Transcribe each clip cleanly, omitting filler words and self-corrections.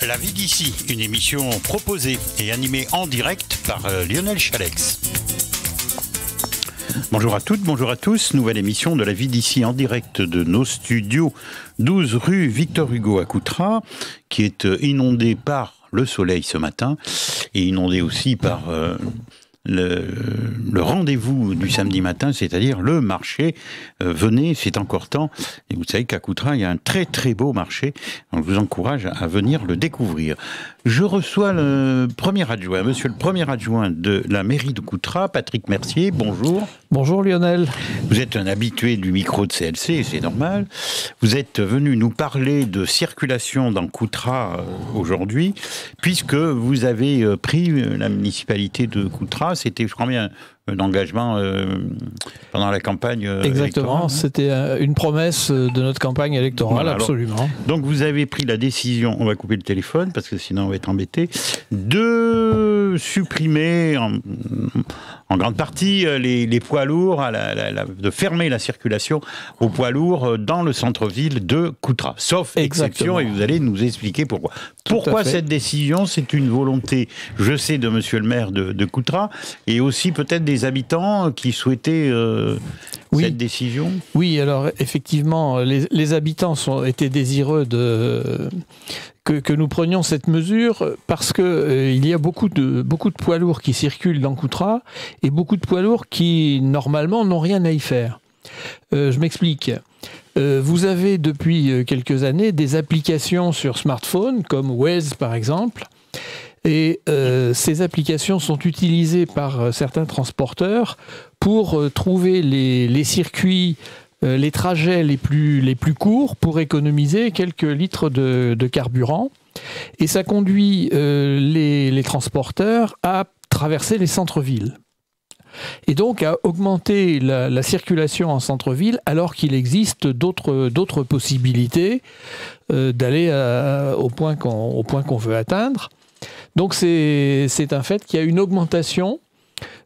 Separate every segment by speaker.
Speaker 1: La vie d'ici, une émission proposée et animée en direct par Lionel Chalex. Bonjour à toutes, bonjour à tous. Nouvelle émission de La vie d'ici en direct de nos studios 12 rue Victor Hugo à Coutras, qui est inondée par le soleil ce matin et inondée aussi par le rendez-vous du samedi matin, c'est-à-dire le marché. Venez, c'est encore temps. Et vous savez qu'à Coutras, il y a un très très beau marché. Donc je vous encourage à venir le découvrir. Je reçois le premier adjoint, monsieur le premier adjoint de la mairie de Coutras, Patrick Mercier. Bonjour.
Speaker 2: Bonjour Lionel.
Speaker 1: Vous êtes un habitué du micro de CLC, c'est normal. Vous êtes venu nous parler de circulation dans Coutras aujourd'hui, puisque vous avez pris la municipalité de Coutras. C'était, je crois bien, un engagement pendant la campagne
Speaker 2: Exactement, c'était une promesse de notre campagne électorale, voilà, absolument.
Speaker 1: Alors, donc vous avez pris la décision, on va couper le téléphone parce que sinon on va être embêté, de supprimer en grande partie les poids lourds, de fermer la circulation aux poids lourds dans le centre-ville de Coutras, sauf exception, et vous allez nous expliquer pourquoi. Pourquoi cette décision? C'est une volonté, je sais, de monsieur le maire de Coutras, et aussi peut-être des habitants qui souhaitaient cette décision? Oui, alors effectivement, les habitants étaient désireux
Speaker 2: que nous prenions cette mesure parce que il y a beaucoup de poids lourds qui circulent dans Coutras et beaucoup de poids lourds qui, normalement, n'ont rien à y faire. Je m'explique. Vous avez depuis quelques années des applications sur smartphone, comme Waze par exemple, et ces applications sont utilisées par certains transporteurs pour trouver les circuits, les trajets les plus courts pour économiser quelques litres de carburant. Et ça conduit les transporteurs à traverser les centres-villes. Et donc à augmenter la circulation en centre-ville alors qu'il existe d'autres possibilités d'aller au point qu'on veut atteindre. Donc c'est un fait qu'il y a une augmentation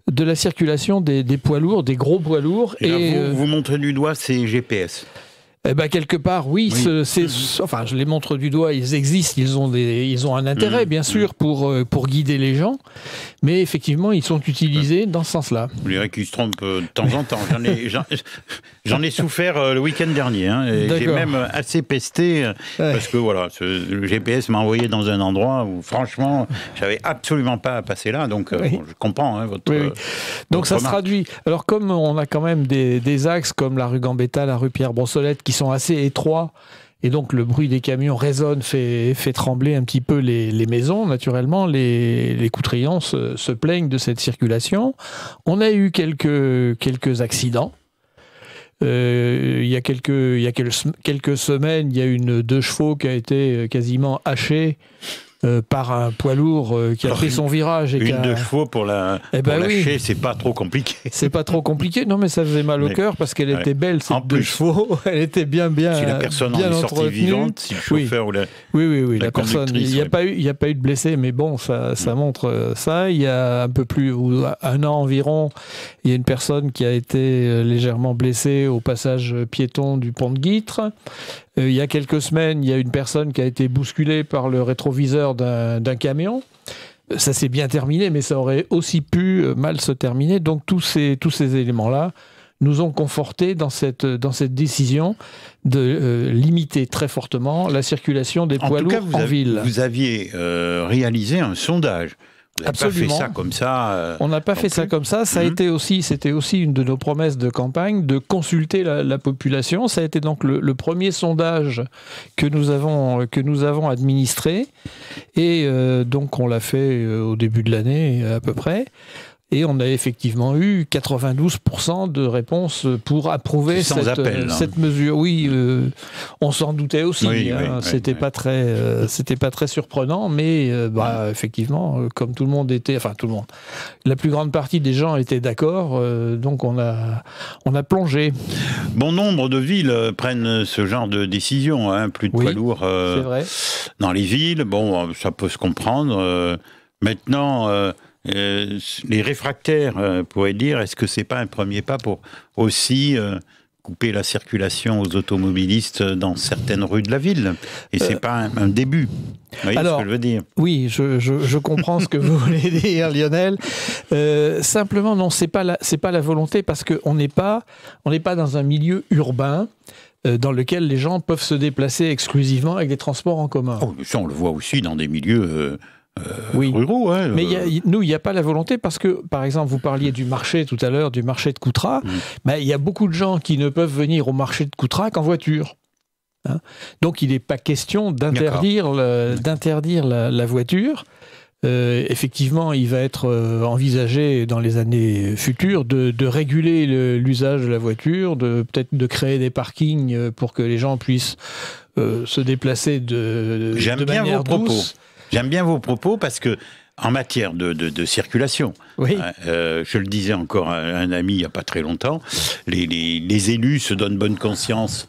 Speaker 2: de la circulation des poids lourds, des gros poids lourds.
Speaker 1: Et là, vous montrez du doigt ces GPS.
Speaker 2: Eh ben, quelque part, oui. Enfin, je les montre du doigt, ils existent, ils ont un intérêt, bien sûr, pour guider les gens, mais effectivement, ils sont utilisés dans ce sens-là.
Speaker 1: Vous verrez qu'ils se trompent de temps en temps. J'en ai souffert le week-end dernier. J'ai même assez pesté, parce que voilà, le GPS m'a envoyé dans un endroit où, franchement, j'avais absolument pas à passer là, donc je comprends votre...
Speaker 2: Oui. Donc ça se traduit. Alors, comme on a quand même des axes comme la rue Gambetta, la rue Pierre-Brossolette, qui sont assez étroits, et donc le bruit des camions résonne, fait trembler un petit peu les maisons, naturellement, les Coutrians se plaignent de cette circulation. On a eu quelques accidents. Il y a quelques semaines, il y a une 2 chevaux qui a été quasiment hachée par un poids lourd qui a pris son virage.
Speaker 1: Une 2 chevaux pour lâcher, c'est pas trop compliqué.
Speaker 2: C'est pas trop compliqué, non, mais ça faisait mal au cœur parce qu'elle était belle, cette 2 chevaux. Elle était bien
Speaker 1: si la personne en est sortie vivante, si le chauffeur ou la
Speaker 2: la personne, il n'y a pas eu de blessés, mais bon, ça montre ça. Il y a un peu plus, ou un an environ, il y a une personne qui a été légèrement blessée au passage piéton du pont de Guîtres. Il y a quelques semaines, il y a une personne qui a été bousculée par le rétroviseur d'un camion. Ça s'est bien terminé, mais ça aurait aussi pu mal se terminer. Donc tous ces éléments-là nous ont confortés dans cette décision de limiter très fortement la circulation des poids lourds en ville.
Speaker 1: Vous aviez réalisé un sondage. Vous n'avez pas fait ça comme ça.
Speaker 2: On n'a pas fait ça comme ça. C'était aussi une de nos promesses de campagne de consulter la population. Ça a été donc le premier sondage que nous avons administré. Et donc on l'a fait au début de l'année à peu près. Et on a effectivement eu 92% de réponses pour approuver cette mesure. Oui, on s'en doutait aussi. C'était pas très surprenant, mais effectivement, comme tout le monde était, enfin tout le monde, la plus grande partie des gens étaient d'accord. Donc on a plongé.
Speaker 1: Bon nombre de villes prennent ce genre de décision. Plus de poids lourds dans les villes. Bon, ça peut se comprendre. Maintenant. Les réfractaires pourraient dire, est-ce que c'est pas un premier pas pour aussi couper la circulation aux automobilistes dans certaines rues de la ville? Et c'est pas un début. voyez ce que je veux dire?
Speaker 2: Oui, je comprends ce que vous voulez dire, Lionel. Simplement, non, c'est pas la volonté, parce qu'on n'est pas dans un milieu urbain dans lequel les gens peuvent se déplacer exclusivement avec des transports en commun.
Speaker 1: Oh, ça, on le voit aussi dans des milieux ruraux. Hein,
Speaker 2: mais nous, il n'y a pas la volonté, parce que, par exemple, vous parliez du marché tout à l'heure, du marché de Coutras. Il y a beaucoup de gens qui ne peuvent venir au marché de Coutras qu'en voiture. Hein, donc, il n'est pas question d'interdire la voiture. Effectivement, il va être envisagé dans les années futures de réguler l'usage de la voiture, peut-être de créer des parkings pour que les gens puissent se déplacer de manière douce.
Speaker 1: J'aime bien vos propos, parce que en matière de circulation,
Speaker 2: oui.
Speaker 1: Je le disais encore à un ami il n'y a pas très longtemps, les élus se donnent bonne conscience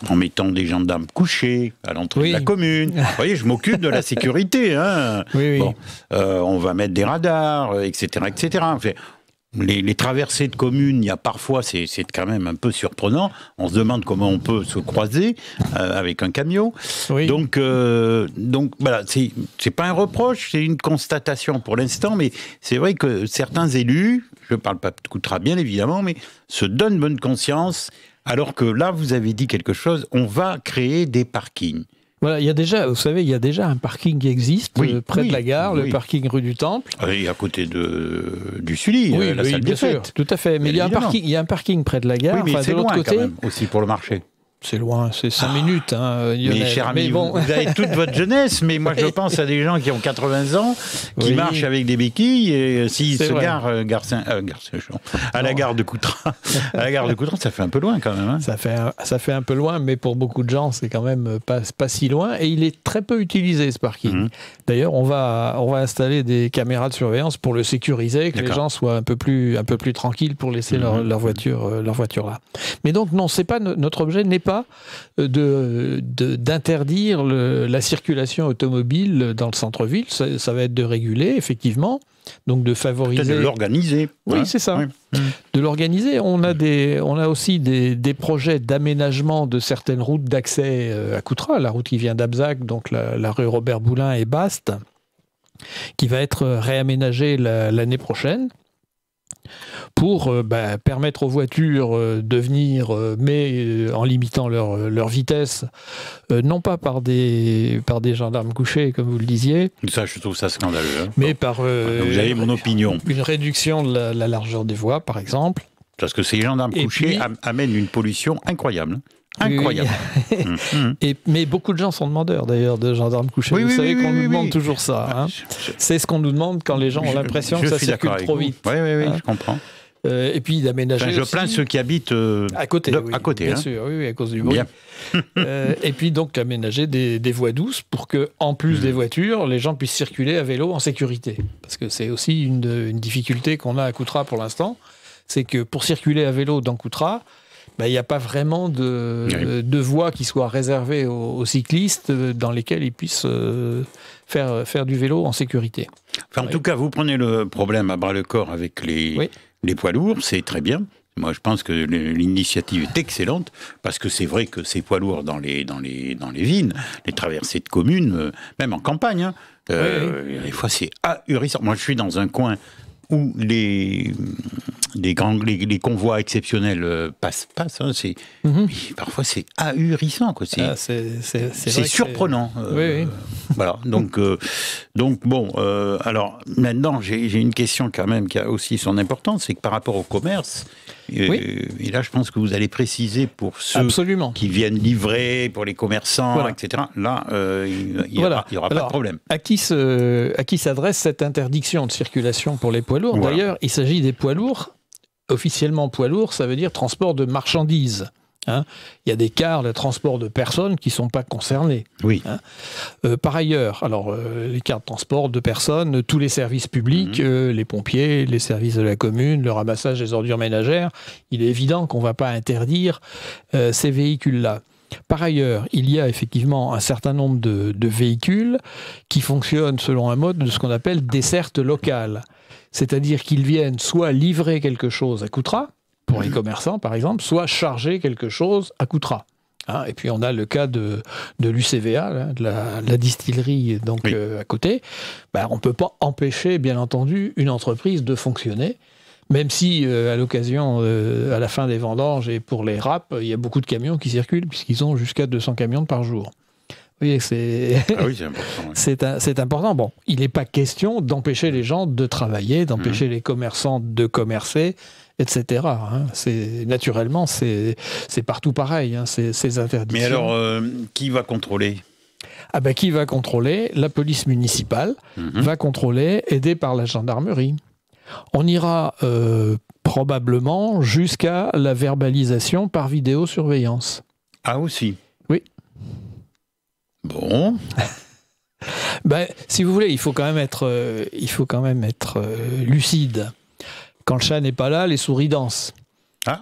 Speaker 1: en mettant des gendarmes couchés à l'entrée de la commune. Vous voyez, je m'occupe de la sécurité. Hein.
Speaker 2: Oui.
Speaker 1: Bon, on va mettre des radars, etc. etc. Enfin, les traversées de communes, il y a parfois, c'est quand même un peu surprenant. On se demande comment on peut se croiser avec un camion. Oui. Donc voilà, c'est pas un reproche, c'est une constatation pour l'instant, mais c'est vrai que certains élus, je ne parle pas de Coutras bien évidemment, mais se donnent bonne conscience. Alors que là, vous avez dit quelque chose, on va créer des parkings.
Speaker 2: Voilà, vous savez, il y a déjà un parking qui existe près de la gare, le parking rue du Temple.
Speaker 1: Et à côté du Sully, la salle des fêtes.
Speaker 2: Tout à fait, mais il y a un parking près de la gare,
Speaker 1: mais c'est
Speaker 2: de l'autre
Speaker 1: loin
Speaker 2: côté.
Speaker 1: Quand même, aussi pour le marché.
Speaker 2: C'est loin, c'est 5 minutes, hein, Lionel.
Speaker 1: Mais cher ami, vous avez toute votre jeunesse, mais moi je pense à des gens qui ont 80 ans, qui marchent avec des béquilles, et s'ils se garent à la gare de Coutras, ça fait un peu loin quand même. Hein.
Speaker 2: Ça fait un peu loin, mais pour beaucoup de gens, c'est quand même pas si loin, et il est très peu utilisé, ce parking. D'ailleurs, on va installer des caméras de surveillance pour le sécuriser, que les gens soient un peu plus tranquilles pour laisser leur voiture là. Mais donc, non, c'est pas notre objet n'est pas d'interdire la circulation automobile dans le centre-ville, ça va être de réguler, effectivement, donc de favoriser...
Speaker 1: Peut-être de l'organiser.
Speaker 2: Oui, c'est ça. Oui. De l'organiser. On a aussi des projets d'aménagement de certaines routes d'accès à Coutras, la route qui vient d'Abzac, donc la rue Robert-Boulin et Baste, qui va être réaménagée l'année prochaine, pour permettre aux voitures de venir, mais en limitant leur vitesse, non pas par des gendarmes couchés, comme vous le disiez.
Speaker 1: Ça, je trouve ça scandaleux. Hein.
Speaker 2: Mais par
Speaker 1: vous avez mon opinion.
Speaker 2: Une réduction de la largeur des voies, par exemple.
Speaker 1: Parce que ces gendarmes couchés amènent une pollution incroyable. Incroyable.
Speaker 2: Mais beaucoup de gens sont demandeurs, d'ailleurs, de gendarmes couchés. Vous savez qu'on nous demande toujours ça. Hein. C'est ce qu'on nous demande quand les gens ont l'impression que ça circule trop vite.
Speaker 1: Oui, je comprends.
Speaker 2: Et puis d'aménager.
Speaker 1: Je plains ceux qui habitent
Speaker 2: à côté.
Speaker 1: À côté,
Speaker 2: bien sûr, à cause du bruit. Et puis donc aménager des voies douces pour que, en plus des voitures, les gens puissent circuler à vélo en sécurité. Parce que c'est aussi une difficulté qu'on a à Coutras pour l'instant, c'est que pour circuler à vélo dans Coutras, il n'y a pas vraiment de voies qui soient réservées aux cyclistes dans lesquelles ils puissent faire du vélo en sécurité.
Speaker 1: Enfin, en tout cas, vous prenez le problème à bras-le-corps avec les poids lourds, c'est très bien. Moi, je pense que l'initiative est excellente, parce que c'est vrai que ces poids lourds dans les villes, les traversées de communes, même en campagne, des fois c'est ahurissant. Moi, je suis dans un coin où les convois exceptionnels passent. Hein, parfois, c'est ahurissant. C'est surprenant. Voilà. Donc bon. Alors maintenant, j'ai une question quand même qui a aussi son importance, c'est que par rapport au commerce. Et là, je pense que vous allez préciser pour ceux qui viennent livrer, pour les commerçants, etc. Là, il n'y aura pas de problème.
Speaker 2: À qui s'adresse cette interdiction de circulation pour les poids lourds? D'ailleurs, il s'agit des poids lourds. Officiellement, poids lourd, ça veut dire transport de marchandises. Hein, il y a des cars de transport de personnes qui ne sont pas concernés. Hein. Par ailleurs, les cars de transport de personnes, tous les services publics, les pompiers, les services de la commune, le ramassage des ordures ménagères, il est évident qu'on ne va pas interdire ces véhicules-là. Par ailleurs, il y a effectivement un certain nombre de véhicules qui fonctionnent selon un mode de ce qu'on appelle desserte locale. C'est-à-dire qu'ils viennent soit livrer quelque chose à Coutras, pour les commerçants par exemple, soit charger quelque chose à Coutras. Hein, et puis on a le cas de l'UCVA, là, de la distillerie donc, à côté. Ben, on ne peut pas empêcher, bien entendu, une entreprise de fonctionner, même si à l'occasion, à la fin des vendanges et pour les râpes, il y a beaucoup de camions qui circulent, puisqu'ils ont jusqu'à 200 camions par jour. Vous voyez, c'est
Speaker 1: important. Oui.
Speaker 2: c'est important. Bon, il n'est pas question d'empêcher les gens de travailler, d'empêcher les commerçants de commercer, etc. Hein. Naturellement, c'est partout pareil, hein, ces interdictions.
Speaker 1: Mais alors, qui va contrôler ?
Speaker 2: Qui va contrôler ? La police municipale va contrôler, aidée par la gendarmerie. On ira probablement jusqu'à la verbalisation par vidéosurveillance.
Speaker 1: Ah, aussi ?
Speaker 2: Oui.
Speaker 1: Bon.
Speaker 2: Si vous voulez, il faut quand même être lucide. Quand le chat n'est pas là, les souris dansent.
Speaker 1: Ah.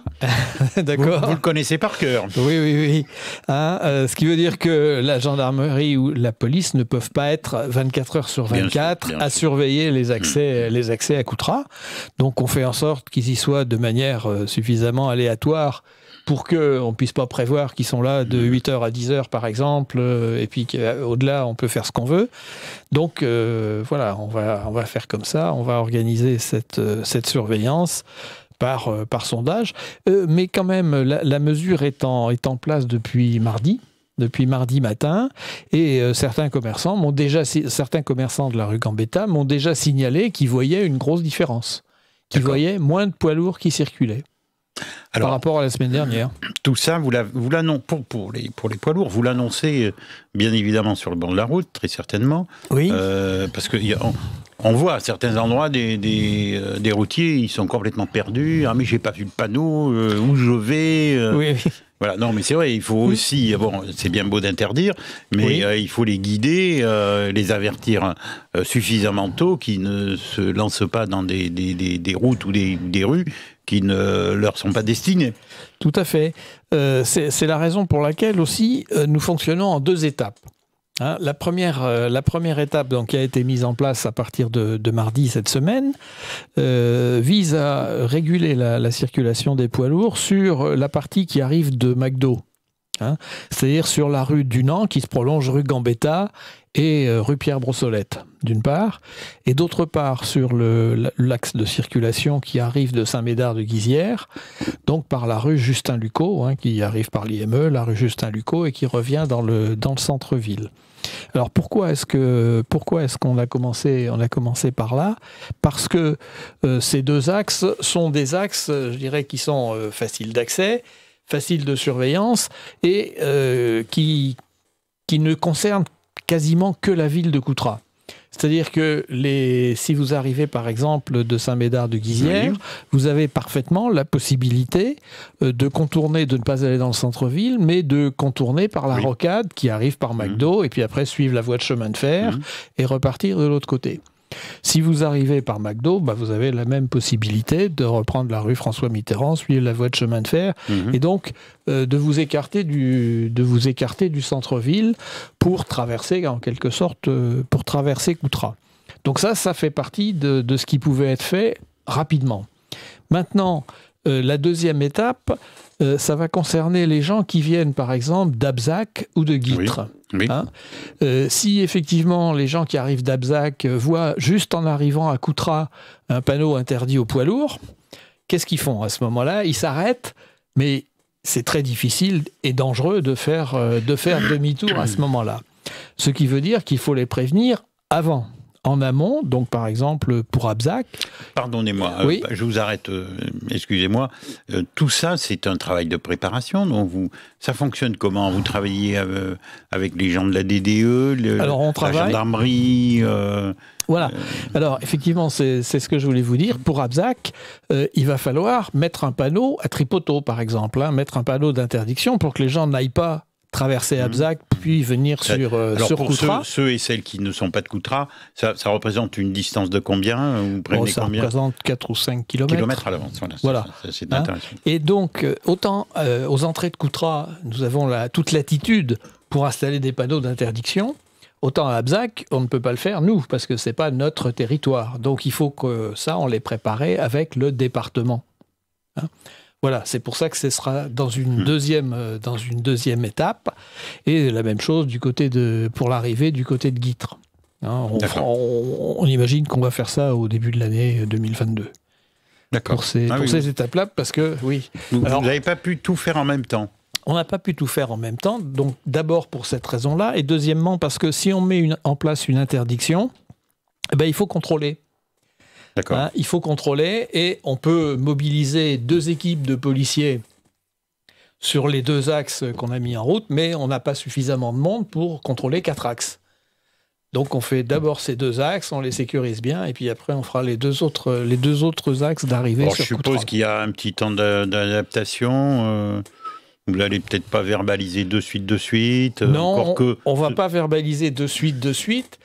Speaker 2: D'accord.
Speaker 1: Vous le connaissez par cœur.
Speaker 2: Oui. Hein, ce qui veut dire que la gendarmerie ou la police ne peuvent pas être 24 heures sur 24
Speaker 1: bien
Speaker 2: à
Speaker 1: sûr.
Speaker 2: surveiller les accès à Coutras. Donc on fait en sorte qu'ils y soient de manière suffisamment aléatoire pour qu'on ne puisse pas prévoir qu'ils sont là de 8h à 10h par exemple, et puis qu'au-delà on peut faire ce qu'on veut. Donc voilà, on va faire comme ça, on va organiser cette surveillance par sondage. Mais quand même, la mesure est en place depuis mardi matin, et certains commerçants de la rue Gambetta m'ont déjà signalé qu'ils voyaient une grosse différence, qu'ils voyaient moins de poids lourds qui circulaient. Alors, par rapport à la semaine dernière.
Speaker 1: Tout ça, vous l'annoncez pour les poids lourds, vous l'annoncez bien évidemment sur le bord de la route, très certainement.
Speaker 2: Oui.
Speaker 1: Parce qu'on voit à certains endroits des routiers, ils sont complètement perdus. Ah mais j'ai pas vu le panneau, où je vais.
Speaker 2: Oui.
Speaker 1: Voilà, non mais c'est vrai, il faut aussi, bon, c'est bien beau d'interdire, mais il faut les guider, les avertir suffisamment tôt, qu'ils ne se lancent pas dans des routes ou des rues qui ne leur sont pas destinées.
Speaker 2: Tout à fait. C'est la raison pour laquelle aussi nous fonctionnons en 2 étapes. Hein, la première étape donc, qui a été mise en place à partir de mardi cette semaine vise à réguler la circulation des poids lourds sur la partie qui arrive de McDo. Hein, c'est-à-dire sur la rue Dunant qui se prolonge rue Gambetta et rue Pierre-Brossolette, d'une part, et d'autre part sur l'axe de circulation qui arrive de Saint-Médard-de-Guizière, donc par la rue Justin-Lucot, hein, qui arrive par l'IME, la rue Justin-Lucot, et qui revient dans le centre-ville. Alors pourquoi est-ce qu'on a commencé par là ? Parce que ces 2 axes sont des axes, je dirais, qui sont faciles d'accès, faciles de surveillance, et qui ne concernent quasiment que la ville de Coutras. C'est-à-dire que si vous arrivez par exemple de Saint-Médard-de-Guizière, vous avez parfaitement la possibilité de contourner, de ne pas aller dans le centre-ville, mais de contourner par la rocade qui arrive par McDo, et puis après suivre la voie de chemin de fer et repartir de l'autre côté. Si vous arrivez par McDo, vous avez la même possibilité de reprendre la rue François Mitterrand, suivre la voie de chemin de fer, et donc de vous écarter du centre-ville pour traverser, en quelque sorte, pour traverser Coutras. Donc ça fait partie de ce qui pouvait être fait rapidement. Maintenant, la deuxième étape, ça va concerner les gens qui viennent, par exemple, d'Abzac ou de Guîtres.
Speaker 1: Oui.
Speaker 2: Hein, si effectivement les gens qui arrivent d'Abzac voient juste en arrivant à Coutras un panneau interdit aux poids lourds, qu'est-ce qu'ils font à ce moment-là ? Ils s'arrêtent, mais c'est très difficile et dangereux de faire demi-tour à ce moment-là. Ce qui veut dire qu'il faut les prévenir avant. En amont, donc par exemple pour Abzac.
Speaker 1: Pardonnez-moi, je vous arrête, excusez-moi. Tout ça, c'est un travail de préparation. Donc ça fonctionne comment ? Vous travaillez avec les gens de la DDE, la gendarmerie
Speaker 2: Voilà. Alors effectivement, c'est ce que je voulais vous dire. Pour Abzac, il va falloir mettre un panneau à tripoteau, par exemple, mettre un panneau d'interdiction pour que les gens n'aillent pas traverser Abzac, puis venir sur Coutras.
Speaker 1: Pour ceux et celles qui ne sont pas de Coutras, ça représente une distance de combien ?
Speaker 2: Ça représente 4 ou 5 kilomètres
Speaker 1: à l'avance.
Speaker 2: Voilà.
Speaker 1: C'est intéressant.
Speaker 2: Et donc, autant aux entrées de Coutras, nous avons toute latitude pour installer des panneaux d'interdiction, autant à Abzac, on ne peut pas le faire, nous, parce que ce n'est pas notre territoire. Donc, il faut que ça, on l'ait préparé avec le département. Voilà, c'est pour ça que ce sera dans une deuxième étape. Et la même chose pour l'arrivée du côté de Guîtres. Hein, on imagine qu'on va faire ça au début de l'année 2022.
Speaker 1: D'accord.
Speaker 2: Pour ces étapes-là, parce que, oui.
Speaker 1: Vous n'avez pas pu tout faire en même temps.
Speaker 2: On n'a pas pu tout faire en même temps. Donc, d'abord pour cette raison-là. Et deuxièmement, parce que si on met en place une interdiction, il faut contrôler.
Speaker 1: D'accord.
Speaker 2: Hein, il faut contrôler et on peut mobiliser 2 équipes de policiers sur les 2 axes qu'on a mis en route, mais on n'a pas suffisamment de monde pour contrôler 4 axes. Donc on fait d'abord ces 2 axes, on les sécurise bien, et puis après on fera les deux autres axes d'arrivée sur
Speaker 1: je suppose qu'il y a un petit temps d'adaptation. Vous n'allez peut-être pas verbaliser de suite.
Speaker 2: Non, on ne va pas verbaliser de suite.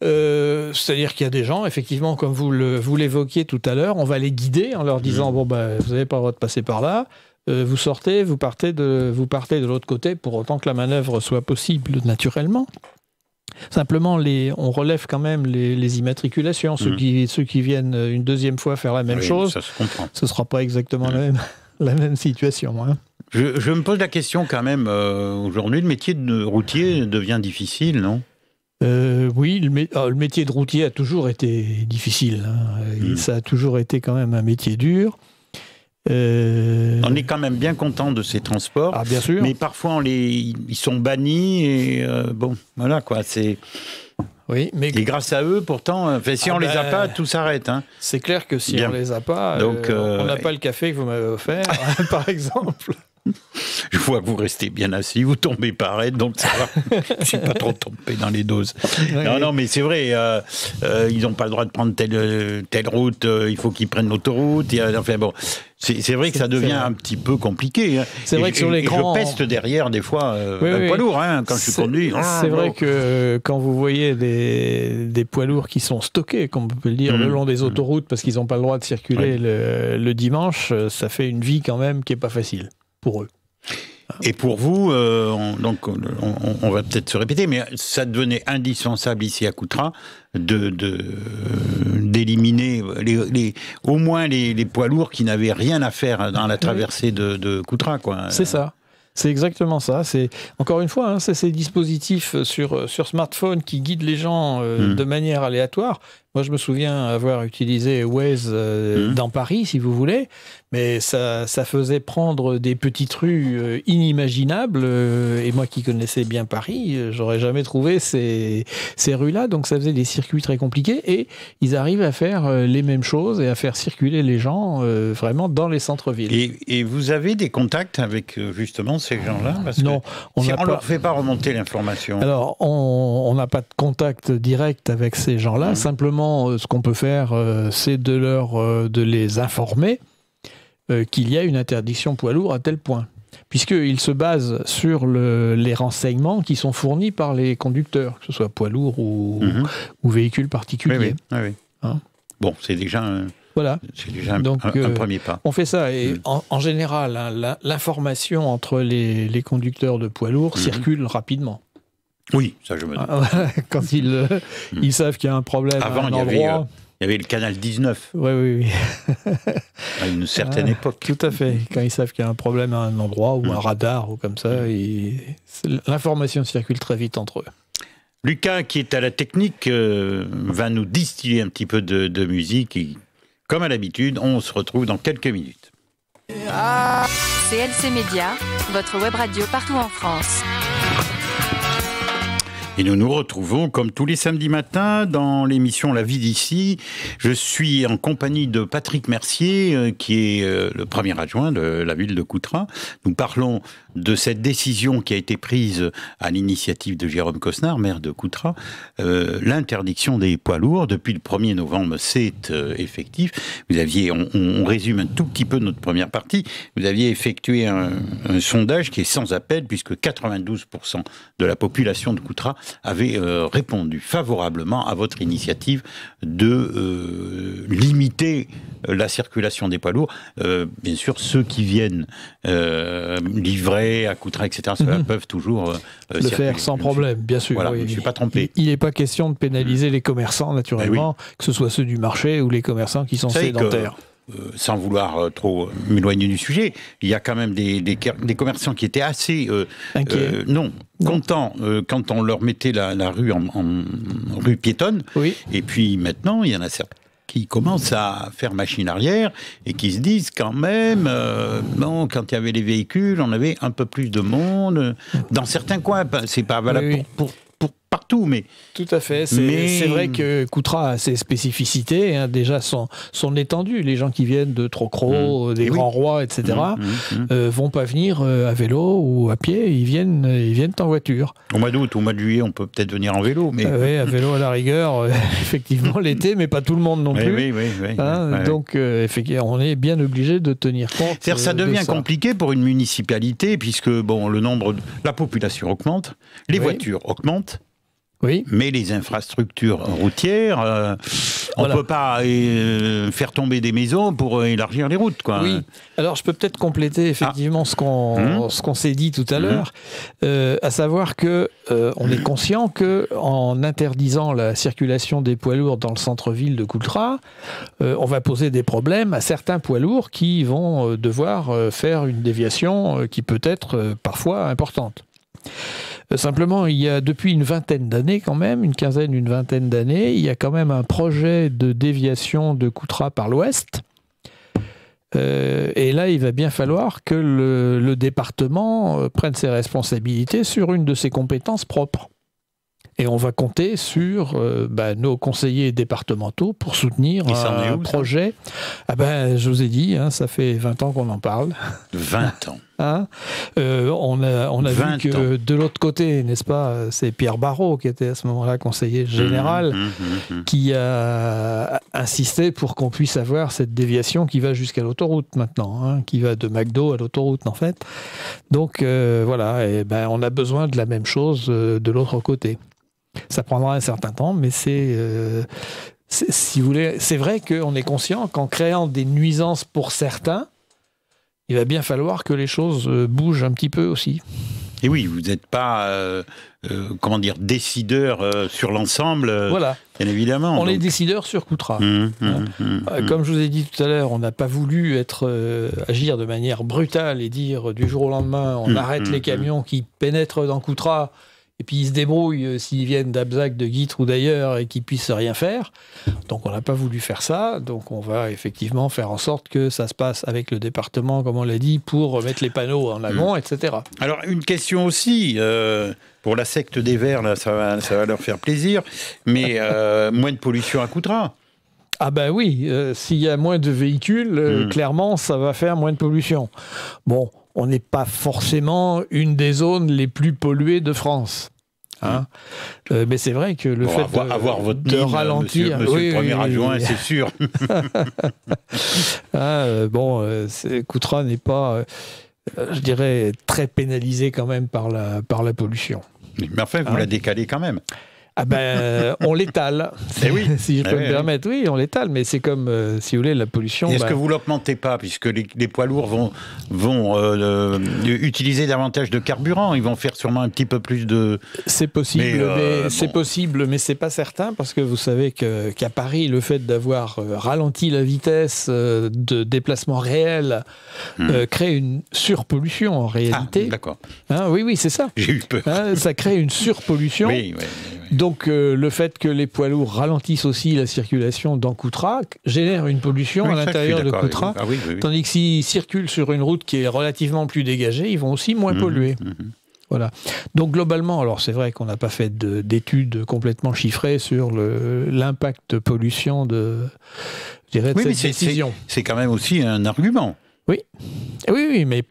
Speaker 2: C'est-à-dire qu'il y a des gens, effectivement, comme vous l'évoquiez tout à l'heure, on va les guider en leur disant vous n'avez pas le droit de passer par là, vous sortez, vous partez de l'autre côté, pour autant que la manœuvre soit possible naturellement. Simplement, on relève quand même les immatriculations. Ceux qui viennent une deuxième fois faire la même chose,
Speaker 1: ça se comprend.
Speaker 2: Ce ne sera pas exactement la même situation. Hein.
Speaker 1: Je me pose la question quand même, aujourd'hui, le métier de routier devient difficile, non ?
Speaker 2: Oui, le métier de routier a toujours été difficile. Hein. Ça a toujours été quand même un métier dur.
Speaker 1: On est quand même bien content de ces transports.
Speaker 2: Ah, bien sûr.
Speaker 1: Mais parfois, ils sont bannis et voilà quoi.
Speaker 2: Oui, mais...
Speaker 1: Et grâce à eux, pourtant, si on les a pas, tout s'arrête. Hein.
Speaker 2: C'est clair que si on les a pas, on n'a pas le café que vous m'avez offert, par exemple.
Speaker 1: Je vois que vous restez bien assis, vous tombez pas raide, donc ça va. Je ne suis pas trop tombé dans les doses. Oui. Non, mais c'est vrai, ils n'ont pas le droit de prendre telle route, il faut qu'ils prennent l'autoroute. Enfin bon, c'est vrai que ça devient un petit peu compliqué. Hein.
Speaker 2: C'est vrai que sur les grands...
Speaker 1: Je peste derrière, des fois, un poids lourd, hein, quand je suis conduit.
Speaker 2: C'est vrai que quand vous voyez des poids lourds qui sont stockés, comme on peut le dire, le long des autoroutes, parce qu'ils n'ont pas le droit de circuler le dimanche, ça fait une vie quand même qui n'est pas facile. Pour eux.
Speaker 1: Et pour vous, on va peut-être se répéter, mais ça devenait indispensable ici à Coutras d'éliminer au moins les poids lourds qui n'avaient rien à faire dans la traversée de Coutras, quoi.
Speaker 2: C'est ça. C'est exactement ça. Encore une fois, c'est ces dispositifs sur smartphone qui guident les gens de manière aléatoire. Moi, je me souviens avoir utilisé Waze dans Paris, si vous voulez, mais ça faisait prendre des petites rues inimaginables. Et moi qui connaissais bien Paris, j'aurais jamais trouvé ces rues-là. Donc, ça faisait des circuits très compliqués. Et ils arrivent à faire les mêmes choses et à faire circuler les gens vraiment dans les centres-villes.
Speaker 1: Et vous avez des contacts avec justement ces gens-là ?
Speaker 2: Non,
Speaker 1: on ne leur fait pas remonter l'information.
Speaker 2: Alors, on n'a pas de contact direct avec ces gens-là. Simplement, ce qu'on peut faire, c'est de les informer qu'il y a une interdiction poids lourd à tel point. Puisqu'ils se basent sur les renseignements qui sont fournis par les conducteurs, que ce soit poids lourd ou véhicules particuliers.
Speaker 1: Oui. Hein ? Bon, c'est déjà...
Speaker 2: Voilà.
Speaker 1: C'est déjà un premier pas.
Speaker 2: On fait ça. Et en général, hein, l'information entre les conducteurs de poids lourds circule rapidement.
Speaker 1: Oui, ça je me doute.
Speaker 2: Quand ils savent qu'il y a un problème
Speaker 1: avant,
Speaker 2: à un endroit...
Speaker 1: il y avait le canal 19.
Speaker 2: Oui.
Speaker 1: À une certaine époque.
Speaker 2: Tout à fait. Quand ils savent qu'il y a un problème à un endroit ou un radar ou comme ça, l'information circule très vite entre eux.
Speaker 1: Lucas, qui est à la technique, va nous distiller un petit peu de musique. Et, comme à l'habitude, on se retrouve dans quelques minutes.
Speaker 3: CLC Média, votre web radio partout en France.
Speaker 1: Et nous nous retrouvons comme tous les samedis matins dans l'émission La vie d'ici. Je suis en compagnie de Patrick Mercier, qui est le premier adjoint de la ville de Coutras. Nous parlons de cette décision qui a été prise à l'initiative de Jérôme Cosnard, maire de Coutras. L'interdiction des poids lourds, depuis le 1er novembre, c'est effectif. Vous aviez, on résume un tout petit peu notre première partie, vous aviez effectué un sondage qui est sans appel, puisque 92% de la population de Coutras avait répondu favorablement à votre initiative de limiter la circulation des poids lourds. Bien sûr, ceux qui viennent livrer à Coutras, etc., ceux-là peuvent toujours
Speaker 2: le faire sans problème, bien sûr.
Speaker 1: Voilà, je ne suis pas trompé.
Speaker 2: Il n'est pas question de pénaliser les commerçants, naturellement, que ce soit ceux du marché ou les commerçants qui sont sédentaires.
Speaker 1: sans vouloir trop m'éloigner du sujet, il y a quand même des commerçants qui étaient assez contents quand on leur mettait la rue en rue piétonne.
Speaker 2: Oui.
Speaker 1: Et puis maintenant, il y en a certains qui commencent à faire machine arrière et qui se disent quand même, non, quand il y avait les véhicules, on avait un peu plus de monde. Dans certains coins, c'est pas valable pour partout, mais...
Speaker 2: Tout à fait. C'est vrai que Coutras a ses spécificités, hein, déjà son étendue. Les gens qui viennent de Trocro, des Grands Rois, etc., vont pas venir à vélo ou à pied, ils viennent en voiture.
Speaker 1: Au mois d'août, au mois de juillet, on peut peut-être venir en vélo. Mais...
Speaker 2: oui, à vélo à la rigueur, effectivement, l'été, mais pas tout le monde non plus.
Speaker 1: Oui.
Speaker 2: Hein, donc, effectivement, on est bien obligé de tenir compte.
Speaker 1: C'est-à-dire, ça devient compliqué pour une municipalité, puisque la population augmente, les voitures augmentent.
Speaker 2: Oui.
Speaker 1: Mais les infrastructures routières, on ne peut pas faire tomber des maisons pour élargir les routes, quoi.
Speaker 2: Oui. Alors, je peux peut-être compléter effectivement ce qu'on s'est dit tout à l'heure, à savoir que on est conscient que en interdisant la circulation des poids lourds dans le centre-ville de Coutras, on va poser des problèmes à certains poids lourds qui vont devoir faire une déviation qui peut être parfois importante. Simplement, il y a depuis une vingtaine d'années quand même, une vingtaine d'années, il y a quand même un projet de déviation de Coutras par l'ouest. Et là, il va bien falloir que le département prenne ses responsabilités sur une de ses compétences propres. Et on va compter sur nos conseillers départementaux pour soutenir un projet. Je vous ai dit, hein, ça fait 20 ans qu'on en parle.
Speaker 1: 20 ans.
Speaker 2: Hein, on a vu que de l'autre côté, n'est-ce pas, c'est Pierre Barrault qui était à ce moment-là conseiller général, qui a insisté pour qu'on puisse avoir cette déviation qui va jusqu'à l'autoroute maintenant, hein, qui va de McDo à l'autoroute en fait. Donc voilà, on a besoin de la même chose de l'autre côté. Ça prendra un certain temps, mais si vous voulez, c'est vrai qu'on est conscient qu'en créant des nuisances pour certains, il va bien falloir que les choses bougent un petit peu aussi.
Speaker 1: Et oui, vous n'êtes pas, décideur sur l'ensemble,
Speaker 2: voilà.
Speaker 1: Bien évidemment.
Speaker 2: On est décideur sur Coutras. Comme je vous ai dit tout à l'heure, on n'a pas voulu agir de manière brutale et dire du jour au lendemain, on arrête les camions qui pénètrent dans Coutras, et puis ils se débrouillent s'ils viennent d'Abzac, de Guîtres ou d'ailleurs et qu'ils puissent rien faire. Donc on n'a pas voulu faire ça. Donc on va effectivement faire en sorte que ça se passe avec le département, comme on l'a dit, pour mettre les panneaux en amont, etc.
Speaker 1: Alors une question aussi, pour la secte des Verts, là, ça va leur faire plaisir, mais moins de pollution à Coutras.
Speaker 2: Ah oui, s'il y a moins de véhicules, clairement ça va faire moins de pollution. Bon, on n'est pas forcément une des zones les plus polluées de France. Hein, mais c'est vrai que le fait
Speaker 1: avoir votre
Speaker 2: de ralentir...
Speaker 1: Monsieur le premier adjoint, c'est sûr.
Speaker 2: Coutras n'est pas, je dirais, très pénalisé quand même par la pollution.
Speaker 1: Mais enfin, vous la décalez quand même.
Speaker 2: On l'étale, si je peux me permettre. Oui, on l'étale, mais c'est comme, si vous voulez, la pollution...
Speaker 1: Est-ce que vous ne l'augmentez pas, puisque les poids lourds vont utiliser davantage de carburant, ils vont faire sûrement un petit peu plus de...
Speaker 2: C'est possible, mais c'est pas certain, parce que vous savez qu'à Paris, le fait d'avoir ralenti la vitesse de déplacement réel crée une surpollution, en réalité.
Speaker 1: Ah, d'accord.
Speaker 2: Hein, oui, c'est ça.
Speaker 1: J'ai eu peur.
Speaker 2: Hein, ça crée une surpollution.
Speaker 1: Oui.
Speaker 2: Donc le fait que les poids lourds ralentissent aussi la circulation dans Coutras génère une pollution à l'intérieur de Coutras, tandis que s'ils circulent sur une route qui est relativement plus dégagée, ils vont aussi moins polluer. Voilà. Donc globalement, alors c'est vrai qu'on n'a pas fait d'études complètement chiffrées sur l'impact pollution de cette décision.
Speaker 1: C'est quand même aussi un argument.
Speaker 2: Oui, mais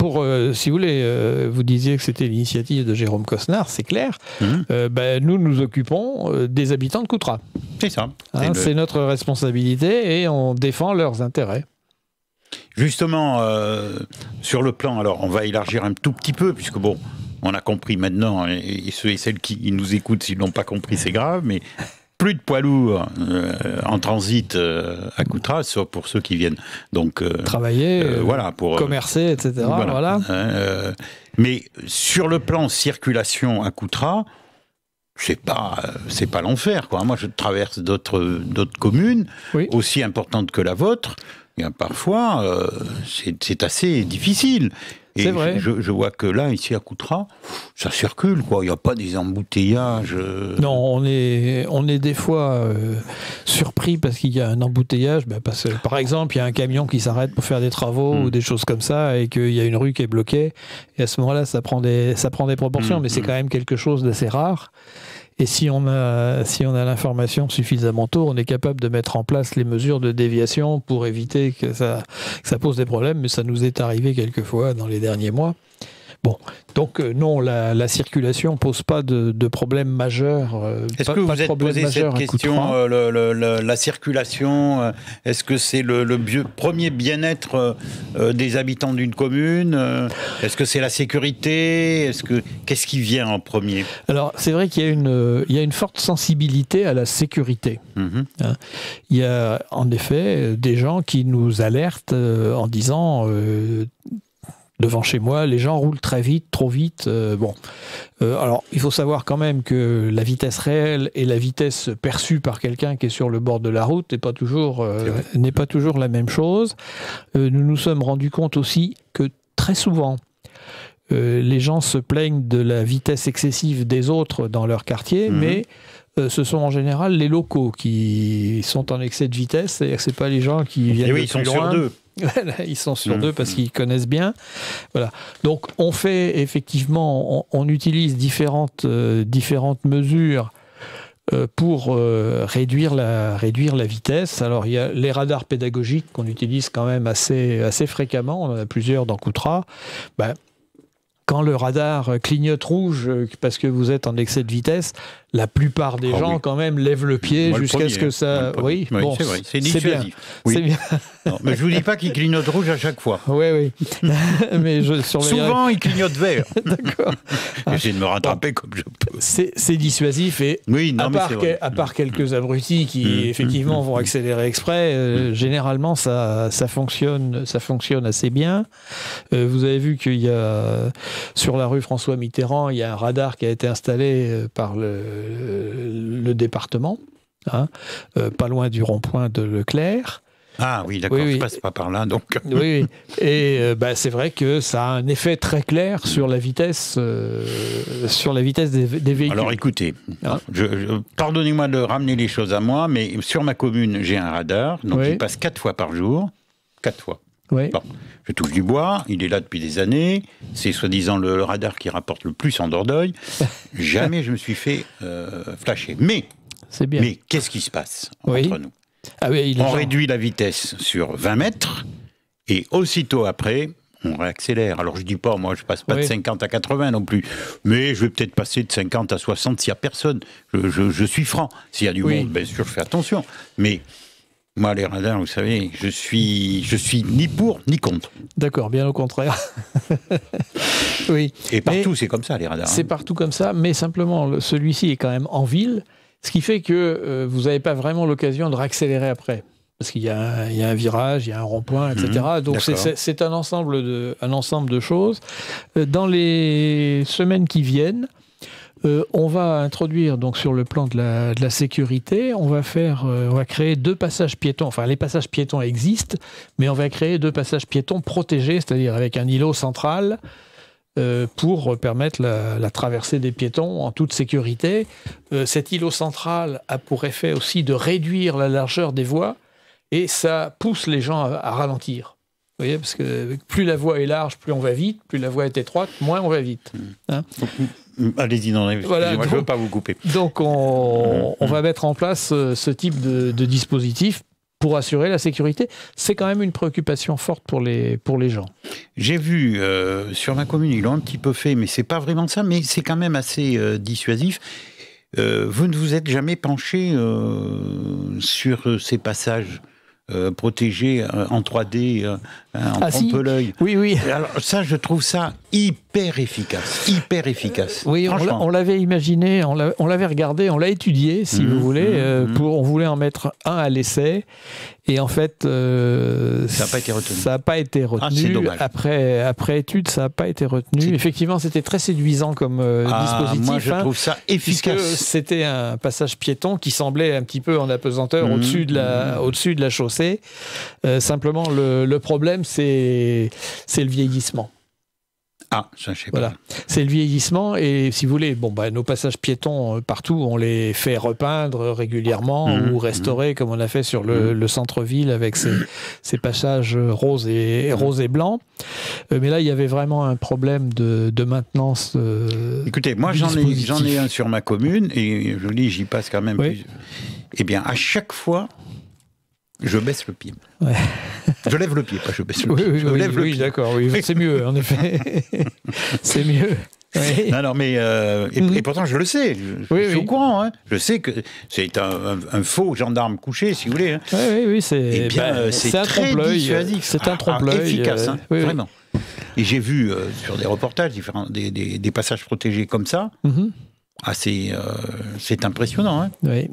Speaker 2: si vous voulez, vous disiez que c'était l'initiative de Jérôme Cosnard, c'est clair. Nous nous occupons des habitants de Coutras.
Speaker 1: C'est ça.
Speaker 2: C'est notre responsabilité et on défend leurs intérêts.
Speaker 1: Justement, sur le plan, alors on va élargir un tout petit peu, puisque on a compris maintenant, et ceux et celles qui nous écoutent, s'ils n'ont pas compris, c'est grave, mais... Plus de poids lourds en transit à Coutras, sauf pour ceux qui viennent donc
Speaker 2: travailler,
Speaker 1: pour
Speaker 2: commercer, etc. Voilà.
Speaker 1: Mais sur le plan circulation à Coutras, c'est pas l'enfer, quoi. Moi, je traverse d'autres communes aussi importantes que la vôtre. Il y a parfois, c'est assez difficile. Et
Speaker 2: c'est vrai.
Speaker 1: Je vois que là, ici à Coutras, ça circule, quoi. Il n'y a pas des embouteillages.
Speaker 2: Non, on est des fois surpris parce qu'il y a un embouteillage. Parce que, par exemple, il y a un camion qui s'arrête pour faire des travaux ou des choses comme ça et qu'il y a une rue qui est bloquée. Et à ce moment-là, ça prend des proportions, mais c'est quand même quelque chose d'assez rare. Et si on a l'information suffisamment tôt, on est capable de mettre en place les mesures de déviation pour éviter que ça pose des problèmes. Mais ça nous est arrivé quelquefois dans les derniers mois. Bon, donc non, la circulation ne pose pas de problème majeur.
Speaker 1: Est-ce que vous vous êtes posé cette question, la circulation, est-ce que c'est le premier bien-être des habitants d'une commune? Est-ce que c'est la sécurité? Qu'est-ce qui vient en premier?
Speaker 2: Alors, c'est vrai qu'il y a une forte sensibilité à la sécurité. Hein. Il y a en effet des gens qui nous alertent en disant... devant chez moi, les gens roulent très vite, trop vite. Alors, il faut savoir quand même que la vitesse réelle et la vitesse perçue par quelqu'un qui est sur le bord de la route n'est pas toujours la même chose. Nous nous sommes rendus compte aussi que très souvent, les gens se plaignent de la vitesse excessive des autres dans leur quartier, mais ce sont en général les locaux qui sont en excès de vitesse. C'est-à-dire que ce n'est pas les gens qui viennent de plus loin.
Speaker 1: Ils sont sur deux.
Speaker 2: Ils sont sur deux parce qu'ils connaissent bien. Voilà. Donc on fait effectivement, on utilise différentes mesures pour réduire la vitesse. Alors il y a les radars pédagogiques qu'on utilise quand même assez fréquemment. On en a plusieurs dans Coutras. Quand le radar clignote rouge parce que vous êtes en excès de vitesse, la plupart des gens quand même lèvent le pied jusqu'à ce que ça... Oui, bon,
Speaker 1: c'est vrai, c'est dissuasif.
Speaker 2: Oui. C'est bien.
Speaker 1: Non, mais je vous dis pas qu'il clignote rouge à chaque fois.
Speaker 2: Oui. Mais je surveillerai.
Speaker 1: Souvent, il clignote vert.
Speaker 2: D'accord.
Speaker 1: J'essaie de me rattraper comme je peux.
Speaker 2: C'est dissuasif et à part quelques abrutis qui effectivement vont accélérer exprès, généralement ça fonctionne assez bien. Vous avez vu qu'il y a sur la rue François Mitterrand, il y a un radar qui a été installé par le département, pas loin du rond-point de Leclerc.
Speaker 1: Ah oui, d'accord, je passe pas par là, donc...
Speaker 2: Oui. Et c'est vrai que ça a un effet très clair sur la vitesse des véhicules.
Speaker 1: Alors écoutez, pardonnez-moi de ramener les choses à moi, mais sur ma commune, j'ai un radar, donc il passe 4 fois par jour. 4 fois.
Speaker 2: Oui.
Speaker 1: Bon, je touche du bois, il est là depuis des années, c'est soi-disant le radar qui rapporte le plus en Dordogne. Jamais je me suis fait flasher. Mais qu'est-ce qui se passe entre nous? On réduit la vitesse sur 20 mètres et aussitôt après, on réaccélère. Alors je dis pas, moi je passe pas de 50 à 80 non plus, mais je vais peut-être passer de 50 à 60 s'il y a personne. Je suis franc. S'il y a du monde, bien sûr, je fais attention. Mais moi, les radars, vous savez, je suis ni pour ni contre.
Speaker 2: D'accord, bien au contraire. Oui.
Speaker 1: Et partout, c'est comme ça, les radars.
Speaker 2: C'est partout comme ça, mais simplement, celui-ci est quand même en ville. Ce qui fait que vous n'avez pas vraiment l'occasion de réaccélérer après. Parce qu'il y a un virage, il y a un rond-point, etc. Donc c'est un ensemble de choses. Dans les semaines qui viennent, on va introduire donc sur le plan de la sécurité, on va créer 2 passages piétons. Enfin, les passages piétons existent, mais on va créer 2 passages piétons protégés, c'est-à-dire avec un îlot central, pour permettre la traversée des piétons en toute sécurité. Cet îlot central a pour effet aussi de réduire la largeur des voies et ça pousse les gens à ralentir. Vous voyez, parce que plus la voie est large, plus on va vite, plus la voie est étroite, moins on va vite.
Speaker 1: Allez-y, non, excusez-moi, je ne veux pas vous couper.
Speaker 2: Donc on va mettre en place ce type de dispositif pour assurer la sécurité. C'est quand même une préoccupation forte pour les gens.
Speaker 1: J'ai vu, sur ma commune, ils l'ont un petit peu fait, mais c'est pas vraiment ça, mais c'est quand même assez dissuasif. Vous ne vous êtes jamais penché sur ces passages protégés en 3D, en trompe-l'œil?
Speaker 2: Oui.
Speaker 1: Alors ça, je trouve ça hyper efficace, hyper efficace.
Speaker 2: Oui, on l'avait imaginé, on l'avait regardé, on l'a étudié, si vous voulez. On voulait en mettre un à l'essai. Et en fait,
Speaker 1: ça n'a pas été retenu.
Speaker 2: Ça n'a pas été retenu.
Speaker 1: C'est dommage.
Speaker 2: Après étude, ça n'a pas été retenu. Effectivement, c'était très séduisant comme dispositif.
Speaker 1: Moi, je trouve ça efficace.
Speaker 2: Puisque c'était un passage piéton qui semblait un petit peu en apesanteur au-dessus de la chaussée. Simplement, le problème, c'est le vieillissement.
Speaker 1: Ah, ça, je sais
Speaker 2: voilà.
Speaker 1: pas.
Speaker 2: C'est le vieillissement et si vous voulez, nos passages piétons partout, on les fait repeindre régulièrement ou restaurer comme on a fait sur le centre-ville avec ces passages roses et blancs. Mais là, il y avait vraiment un problème de maintenance.
Speaker 1: Écoutez, moi j'en ai un sur ma commune et je vous dis, j'y passe quand même plus. Eh bien, à chaque fois, je baisse le pied. Ouais. Je lève le pied, pas je baisse le pied. Je lève le pied.
Speaker 2: D'accord, oui. C'est mieux, en effet. C'est mieux. Oui.
Speaker 1: Non, mais et pourtant je le sais, je suis au courant. Hein. Je sais que c'est un faux gendarme couché, si vous voulez. Hein.
Speaker 2: Oui, c'est.
Speaker 1: Eh bien, c'est très dissuasif.
Speaker 2: C'est un trompe-l'œil
Speaker 1: efficace, vraiment. Et j'ai vu sur des reportages des passages protégés comme ça. C'est impressionnant. Hein.
Speaker 2: Oui.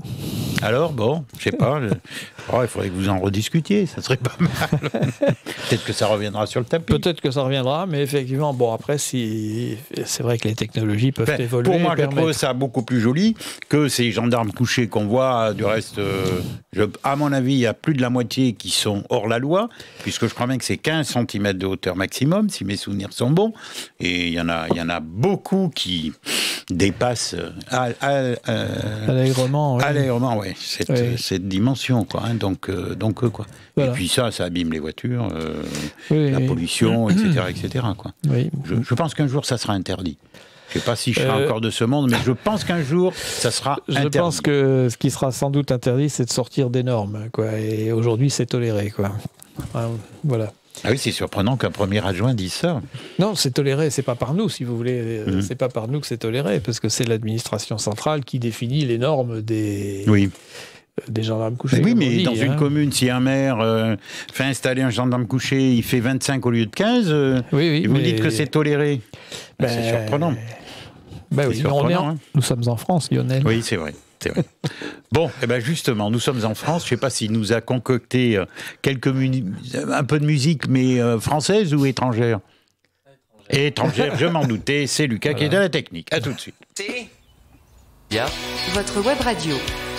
Speaker 1: Alors, bon, je sais pas. Il faudrait que vous en rediscutiez, ça serait pas mal. Peut-être que ça reviendra sur le tapis.
Speaker 2: Peut-être que ça reviendra, mais effectivement, après, c'est vrai que les technologies peuvent évoluer.
Speaker 1: Pour moi, je trouve ça beaucoup plus joli que ces gendarmes couchés qu'on voit. Du reste, à mon avis, il y a plus de la moitié qui sont hors la loi, puisque je crois bien que c'est 15 cm de hauteur maximum, si mes souvenirs sont bons. Et il y en a beaucoup qui dépassent
Speaker 2: allègrement,
Speaker 1: oui. Cette dimension, quoi. Hein, donc quoi. Voilà. Et puis ça abîme les voitures, la pollution, etc. Quoi.
Speaker 2: Oui.
Speaker 1: Je pense qu'un jour, ça sera interdit. Je ne sais pas si je serai encore de ce monde, mais je pense qu'un jour, ça sera interdit.
Speaker 2: Je pense que ce qui sera sans doute interdit, c'est de sortir des normes, quoi. Et aujourd'hui, c'est toléré, quoi. Voilà.
Speaker 1: Ah oui, c'est surprenant qu'un premier adjoint dise ça.
Speaker 2: Non, c'est toléré, c'est pas par nous, si vous voulez. C'est pas par nous que c'est toléré, parce que c'est l'administration centrale qui définit les normes des gendarmes couchés.
Speaker 1: Oui, mais dans une commune, si un maire fait installer un gendarme couché, il fait 25 au lieu de 15, et vous dites que c'est toléré. C'est surprenant.
Speaker 2: Nous sommes en France, Lionel.
Speaker 1: Oui, c'est vrai. C'est vrai. Bon, justement, nous sommes en France. Je ne sais pas s'il nous a concocté un peu de musique, mais française ou étrangère ? Étrangère, je m'en doutais. C'est Lucas qui est à la technique. À tout de suite.
Speaker 3: C'est votre web radio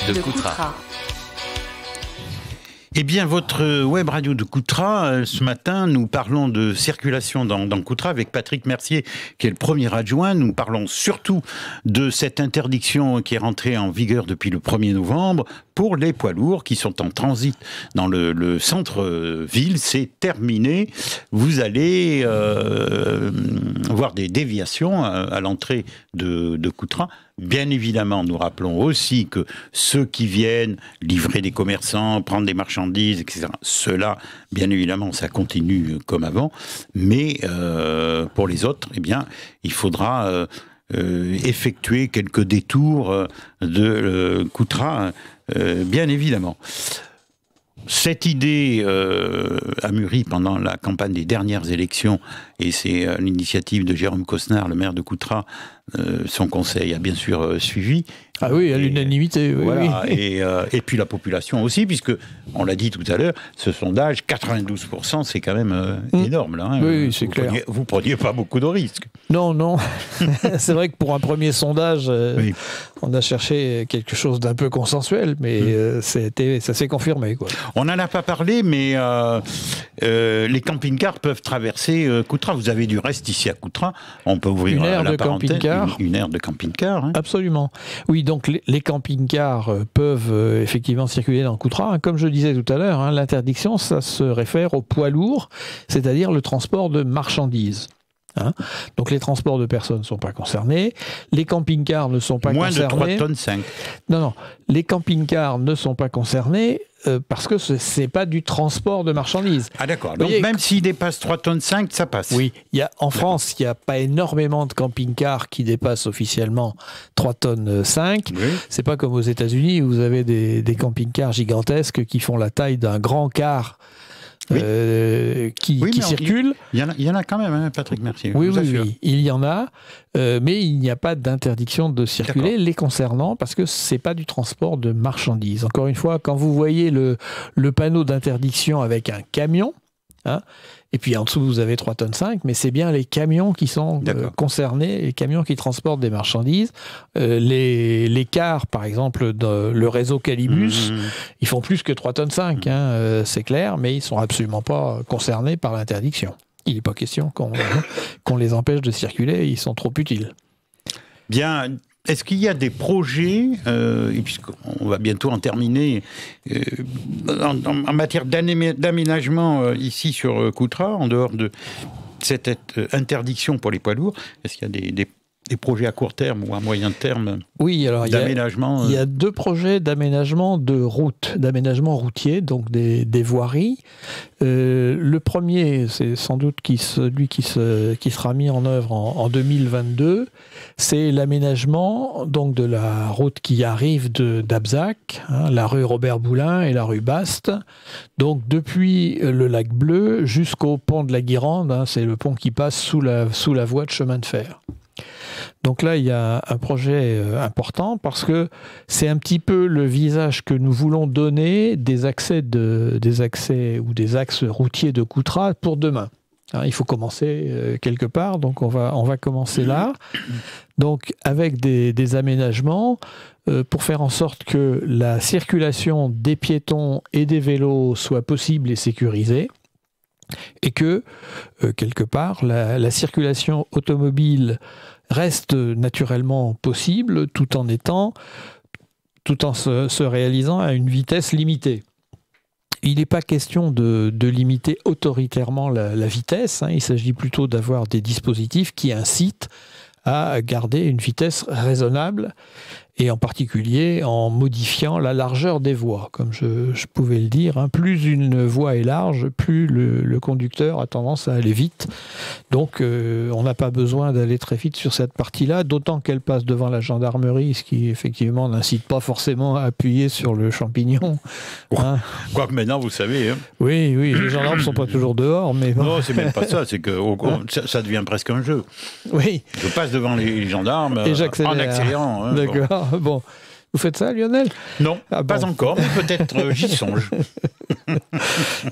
Speaker 3: de Coutras.
Speaker 1: Eh bien, votre web radio de Coutras, ce matin, nous parlons de circulation dans Coutras avec Patrick Mercier, qui est le premier adjoint. Nous parlons surtout de cette interdiction qui est rentrée en vigueur depuis le 1er novembre pour les poids lourds qui sont en transit dans le centre-ville. C'est terminé. Vous allez voir des déviations à l'entrée de Coutras. Bien évidemment, nous rappelons aussi que ceux qui viennent livrer des commerçants, prendre des marchandises, etc., ceux-là, bien évidemment, ça continue comme avant. Mais pour les autres, eh bien, il faudra effectuer quelques détours de Coutras, bien évidemment. Cette idée a mûri pendant la campagne des dernières élections, et c'est l'initiative de Jérôme Cosnard, le maire de Coutras. Son conseil a bien sûr suivi.
Speaker 2: Ah oui, à l'unanimité. Oui,
Speaker 1: voilà,
Speaker 2: oui.
Speaker 1: Et puis la population aussi, puisque, on l'a dit tout à l'heure, ce sondage, 92%, c'est quand même énorme. Là, hein.
Speaker 2: Oui, c'est clair.
Speaker 1: Vous preniez pas beaucoup de risques.
Speaker 2: Non. C'est vrai que pour un premier sondage, on a cherché quelque chose d'un peu consensuel, mais ça s'est confirmé, quoi.
Speaker 1: On n'en a pas parlé, mais les camping-cars peuvent traverser Coutras. Vous avez du reste ici à Coutras. On peut ouvrir la parenthèse. Une aire de camping-car. Hein.
Speaker 2: Absolument. Oui, donc les camping-cars peuvent effectivement circuler dans Coutras. Comme je disais tout à l'heure, l'interdiction, ça se réfère aux poids lourds, c'est-à-dire le transport de marchandises. Donc les transports de personnes ne sont pas concernés, les camping-cars ne sont pas concernés.
Speaker 1: Moins de 3 tonnes 5.
Speaker 2: Non, les camping-cars ne sont pas concernés parce que ce n'est pas du transport de marchandises.
Speaker 1: Ah d'accord, donc même s'ils dépassent 3 tonnes 5, ça passe.
Speaker 2: Oui, en France, il n'y a pas énormément de camping-cars qui dépassent officiellement 3 tonnes 5. Oui. C'est pas comme aux États-Unis où vous avez des camping-cars gigantesques qui font la taille d'un grand car qui circulent.
Speaker 1: Il y en a quand même, hein, Patrick, merci.
Speaker 2: Oui, il y en a, mais il n'y a pas d'interdiction de circuler les concernant parce que ce n'est pas du transport de marchandises. Encore une fois, quand vous voyez le panneau d'interdiction avec un camion, hein, et puis en dessous vous avez 3,5 tonnes, mais c'est bien les camions qui sont concernés, les camions qui transportent des marchandises. Les cars, par exemple, le réseau Calibus, ils font plus que 3,5 tonnes, hein, c'est clair, mais ils ne sont absolument pas concernés par l'interdiction. Il n'est pas question qu'on les empêche de circuler, ils sont trop utiles.
Speaker 1: Bien. Est-ce qu'il y a des projets, et puisqu'on va bientôt en terminer, en matière d'aménagement ici sur Coutras, en dehors de cette interdiction pour les poids lourds, est-ce qu'il y a des projets à court terme ou à moyen terme d'aménagement?
Speaker 2: Il y a 2 projets d'aménagement de routes, d'aménagement routier, donc des voiries. Le premier, c'est sans doute celui qui sera mis en œuvre en 2022. C'est l'aménagement donc de la route qui arrive d'Abzac, hein, la rue Robert-Boulin et la rue Baste. Donc depuis le lac Bleu jusqu'au pont de la Guirande, hein, c'est le pont qui passe sous la voie de chemin de fer. Donc là, il y a un projet important parce que c'est un petit peu le visage que nous voulons donner des axes ou des axes routiers de Coutras pour demain. Alors, il faut commencer quelque part, donc on va commencer là. Donc avec des aménagements pour faire en sorte que la circulation des piétons et des vélos soit possible et sécurisée. Et que, quelque part, la circulation automobile reste naturellement possible tout en se réalisant à une vitesse limitée. Il n'est pas question de limiter autoritairement la vitesse, hein. Il s'agit plutôt d'avoir des dispositifs qui incitent à garder une vitesse raisonnable, et en particulier en modifiant la largeur des voies, comme je pouvais le dire, hein. Plus une voie est large, plus le conducteur a tendance à aller vite. Donc on n'a pas besoin d'aller très vite sur cette partie-là, d'autant qu'elle passe devant la gendarmerie, ce qui effectivement n'incite pas forcément à appuyer sur le champignon. Hein.
Speaker 1: Quoique maintenant, vous savez... Hein.
Speaker 2: Oui, les gendarmes ne sont pas toujours dehors, mais... Bon.
Speaker 1: Non, c'est même pas ça, c'est que ça devient presque un jeu.
Speaker 2: Oui.
Speaker 1: Je passe devant les gendarmes en accélérant. Hein,
Speaker 2: d'accord. Bon, vous faites ça, Lionel?
Speaker 1: Non, pas encore, mais peut-être j'y songe.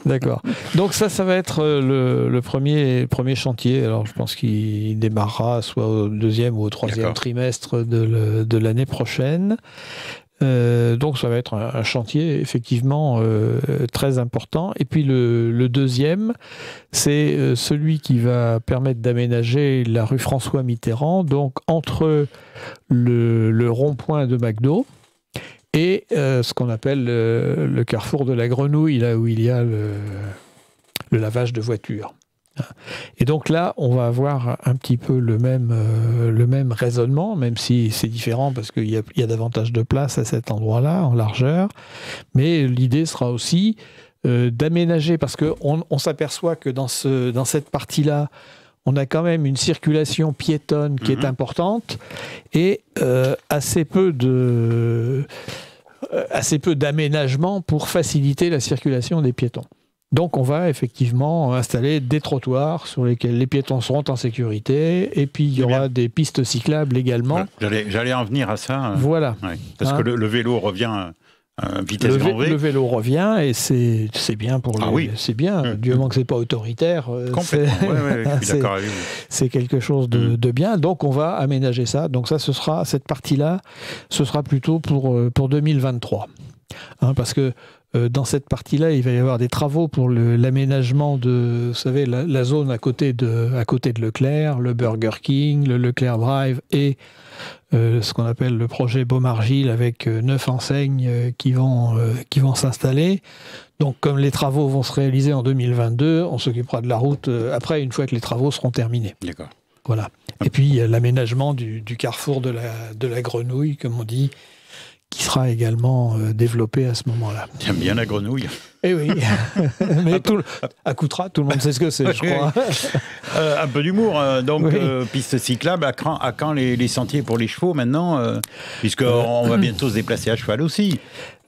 Speaker 2: D'accord. Donc ça va être le premier chantier. Alors je pense qu'il démarrera soit au 2e ou au 3e trimestre de l'année prochaine. Donc ça va être un chantier effectivement très important. Et puis le deuxième, c'est celui qui va permettre d'aménager la rue François Mitterrand, donc entre le rond-point de McDo et ce qu'on appelle le carrefour de la Grenouille, là où il y a le lavage de voitures. Et donc là, on va avoir un petit peu le même raisonnement, même si c'est différent parce qu'il y a davantage de place à cet endroit-là, en largeur. Mais l'idée sera aussi d'aménager, parce qu'on s'aperçoit que dans cette partie-là, on a quand même une circulation piétonne qui est importante et assez peu d'aménagement pour faciliter la circulation des piétons. Donc on va effectivement installer des trottoirs sur lesquels les piétons seront en sécurité, et puis il y aura des pistes cyclables également.
Speaker 1: J'allais en venir à ça.
Speaker 2: Voilà.
Speaker 1: Ouais, parce que le vélo revient à vitesse grand V.
Speaker 2: Le vélo revient et c'est bien pour c'est bien, du moment que c'est pas autoritaire.
Speaker 1: Complètement. Je suis d'accord avec vous.
Speaker 2: C'est quelque chose de bien. Donc on va aménager ça. Donc ça, cette partie-là, ce sera plutôt pour 2023. Hein, parce que dans cette partie-là, il va y avoir des travaux pour l'aménagement de, vous savez, la zone à côté de Leclerc, le Burger King, le Leclerc Drive et ce qu'on appelle le projet Beaumargil avec 9 enseignes qui vont s'installer. Donc, comme les travaux vont se réaliser en 2022, on s'occupera de la route après, une fois que les travaux seront terminés.
Speaker 1: D'accord.
Speaker 2: Voilà. Et puis, il y a l'aménagement du carrefour de la Grenouille, comme on dit, qui sera également développé à ce moment-là.
Speaker 1: J'aime bien la grenouille.
Speaker 2: Eh oui, mais à Coutras, tout le monde sait ce que c'est, je crois.
Speaker 1: Un peu d'humour. Donc, piste cyclable, à quand les sentiers pour les chevaux maintenant puisqu'on va bientôt se déplacer à cheval aussi.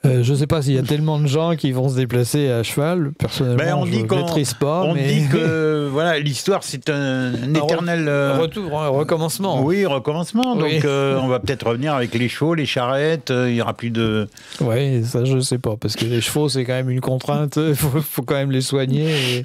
Speaker 2: Je ne sais pas s'il y a tellement de gens qui vont se déplacer à cheval. Personnellement, je ne maîtrise pas.
Speaker 1: On dit que voilà, l'histoire, c'est un éternel...
Speaker 2: retour, un recommencement.
Speaker 1: Oui, recommencement.
Speaker 2: Oui.
Speaker 1: Donc, on va peut-être revenir avec les chevaux, les charrettes. Il n'y aura plus de...
Speaker 2: Oui, ça, je ne sais pas. Parce que les chevaux, c'est quand même une contrainte. Il faut quand même les soigner. Et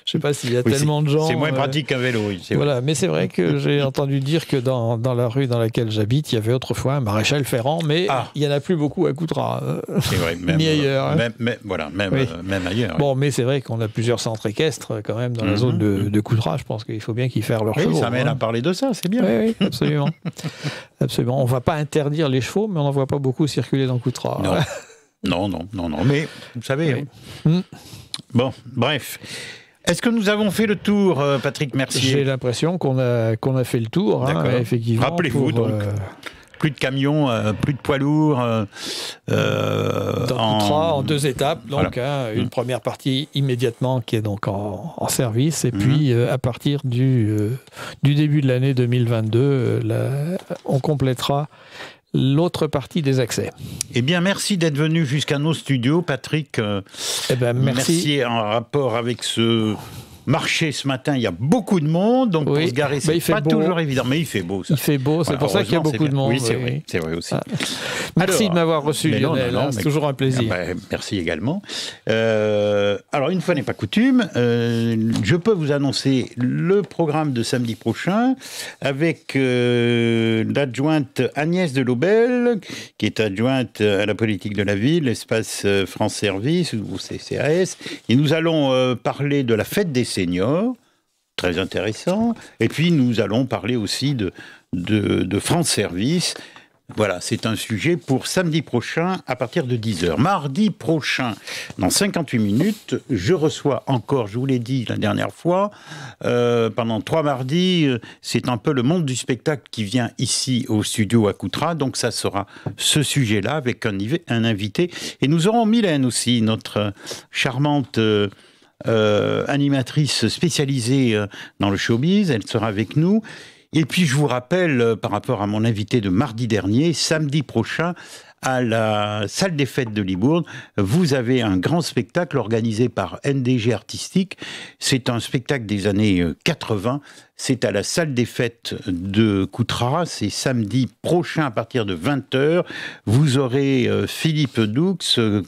Speaker 2: je ne sais pas s'il y a tellement de gens...
Speaker 1: C'est moins pratique qu'un vélo, oui.
Speaker 2: Voilà, mais c'est vrai que j'ai entendu dire que dans la rue dans laquelle j'habite, il y avait autrefois un maréchal Ferrand, mais il n'y en a plus beaucoup à Coutras.
Speaker 1: C'est vrai, même,
Speaker 2: ni ailleurs.
Speaker 1: Même ailleurs.
Speaker 2: Bon, mais c'est vrai qu'on a plusieurs centres équestres quand même dans la zone de Coutras. Je pense qu'il faut bien qu'ils fassent leurs chevaux.
Speaker 1: Ça mène à parler de ça, c'est bien.
Speaker 2: Oui, absolument. Absolument. On ne va pas interdire les chevaux, mais on n'en voit pas beaucoup circuler dans Coutras.
Speaker 1: Non. Mais vous savez... Bon, bref... Est-ce que nous avons fait le tour, Patrick Mercier?
Speaker 2: J'ai l'impression qu'on a fait le tour, effectivement.
Speaker 1: Rappelez-vous donc, plus de camions, plus de poids lourds.
Speaker 2: Dans Coutras, en 2 étapes. Donc, voilà. Une première partie immédiatement qui est donc en service. Et puis, à partir du début de l'année 2022, on complétera l'autre partie des accès.
Speaker 1: Eh bien, merci d'être venu jusqu'à nos studios, Patrick. Merci en rapport avec ce marché ce matin. Il y a beaucoup de monde, donc pour se garer, c'est pas toujours évident. Mais il fait beau, ça.
Speaker 2: Il fait beau, c'est pour ça qu'il y a beaucoup de monde.
Speaker 1: Oui, c'est vrai aussi.
Speaker 2: Merci de m'avoir reçu, Lionel. C'est toujours un plaisir.
Speaker 1: Merci également. Alors, une fois n'est pas coutume, je peux vous annoncer le programme de samedi prochain avec l'adjointe Agnès Delobel, qui est adjointe à la politique de la ville, l'espace France Service, ou CCAS. Et nous allons parler de la fête des seniors, très intéressant. Et puis, nous allons parler aussi de France Service. Voilà, c'est un sujet pour samedi prochain à partir de 10h. Mardi prochain, dans 58 minutes, je reçois encore, je vous l'ai dit la dernière fois, pendant 3 mardis, c'est un peu le monde du spectacle qui vient ici au studio à Coutras. Donc ça sera ce sujet-là avec un invité. Et nous aurons Mylène aussi, notre charmante... animatrice spécialisée dans le showbiz, elle sera avec nous. Et puis je vous rappelle, par rapport à mon invité de mardi dernier, samedi prochain, à la salle des fêtes de Libourne, vous avez un grand spectacle organisé par NDG Artistique. C'est un spectacle des années 80. C'est à la salle des fêtes de Coutras. C'est samedi prochain à partir de 20h. Vous aurez Philippe Doux,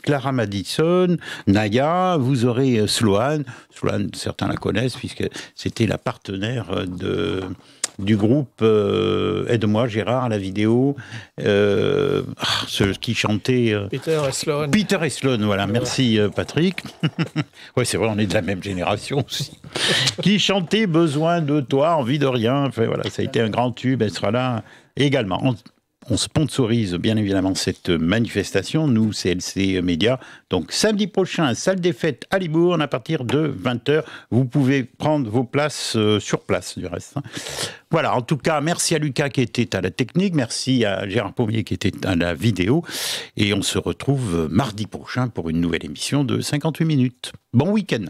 Speaker 1: Clara Madison, Naya. Vous aurez Sloane. Sloane, certains la connaissent puisque c'était la partenaire du groupe Aide-moi Gérard à la vidéo, ceux qui chantaient...
Speaker 2: Peter et Sloane.
Speaker 1: Peter et Sloane, voilà. Merci Patrick. Oui, c'est vrai, on est de la même génération aussi. Qui chantait Besoin de toi, envie de rien. Enfin, voilà, ça a été un grand tube, elle sera là également. On sponsorise bien évidemment cette manifestation, nous, CLC Média. Donc samedi prochain, salle des fêtes à Libourne à partir de 20h. Vous pouvez prendre vos places sur place du reste. Voilà, en tout cas, merci à Lucas qui était à la technique, merci à Gérard Pommier qui était à la vidéo. Et on se retrouve mardi prochain pour une nouvelle émission de 58 minutes. Bon week-end.